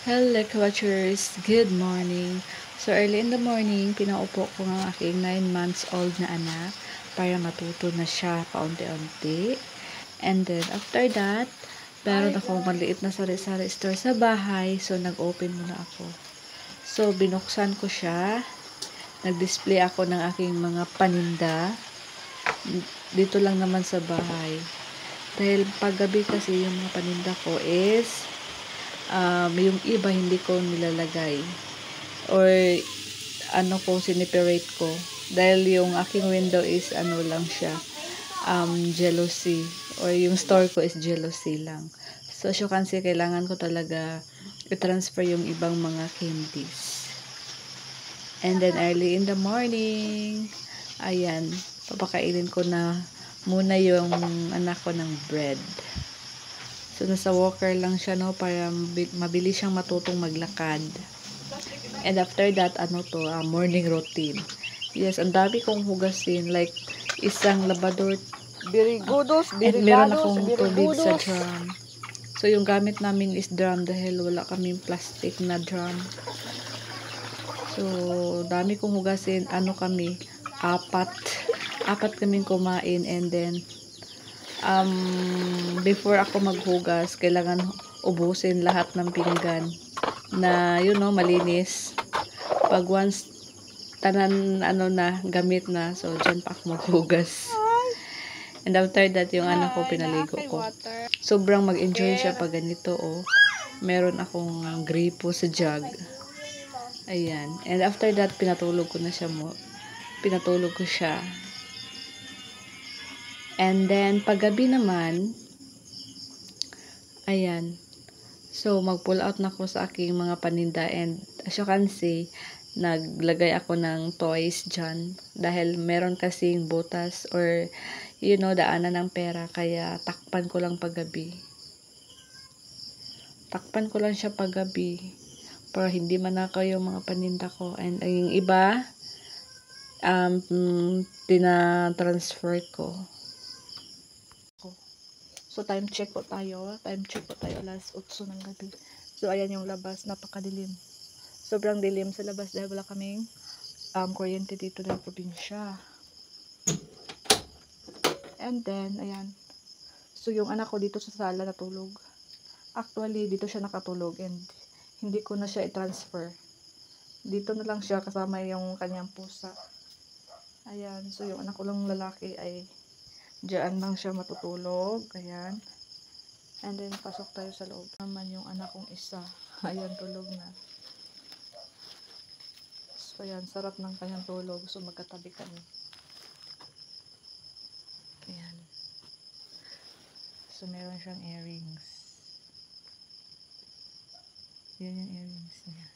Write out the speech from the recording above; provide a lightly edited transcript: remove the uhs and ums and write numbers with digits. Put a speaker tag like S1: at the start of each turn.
S1: Hello, watchers! Good morning! So, early in the morning, pinaupo ko ng aking 9 months old na anak para matuto na siya paunti-unti. And then, after that, meron ako maliit na sari-sari store sa bahay. So, nag-open muna ako. So, binuksan ko siya. Nag-display ako ng aking mga paninda. Dito lang naman sa bahay. Dahil paggabi kasi yung mga paninda ko is yung iba hindi ko nilalagay or siniperate ko dahil yung aking window is lang siya jealousy or yung store ko is jealousy lang. So as you can see, kailangan ko talaga i-transfer yung ibang mga candies. And then early in the morning, ayan, papakainin ko na muna yung anak ko ng bread. So, nasa walker lang siya, no, para mabilis siyang matutong maglakad. And after that, morning routine. Yes, ang dami kong hugasin. Like, isang labador. And meron akong tubig sa drum. So, yung gamit namin is drum dahil wala kaming plastic na drum. So, dami kong hugasin. Apat kaming kumain. And then, before ako maghugas, kailangan ubusin lahat ng pinggan na malinis. Pag once tanan gamit na, so dyan pa ako maghugas. And after that, yung anak ko pinaligo ko. Sobrang mag-enjoy siya pag ganito, oh. Meron akong gripo sa jug. Ayan. And after that, pinatulog ko siya. And then, paggabi naman, ayan. So, mag-pull out na ako sa aking mga paninda. And, as you can see, naglagay ako ng toys dyan. Dahil meron kasing butas or, daanan ng pera. Kaya, takpan ko lang paggabi. Takpan ko lang siya paggabi. Para hindi manakaw yung mga paninda ko. And, yung iba, tina-transfer ko. So, time check po tayo. Alas 8 ng gabi. So, ayan yung labas. Napakadilim. Sobrang dilim sa labas dahil wala kaming kuryente dito ng probinsya. And then, ayan. So, yung anak ko dito sa sala natulog. Actually, dito siya nakatulog and hindi ko na siya i-transfer. Dito na lang siya kasama yung kanyang pusa. Ayan. So, yung anak ko lang lalaki ay diyan lang siya matutulog. Ayan. And then, pasok tayo sa loob. Naman yung anak kong isa. Ayan, tulog na. So, ayan, sarap ng kanyang tulog. So, magkatabi kami. Ayan. So, meron siyang earrings. Yan yung earrings niya.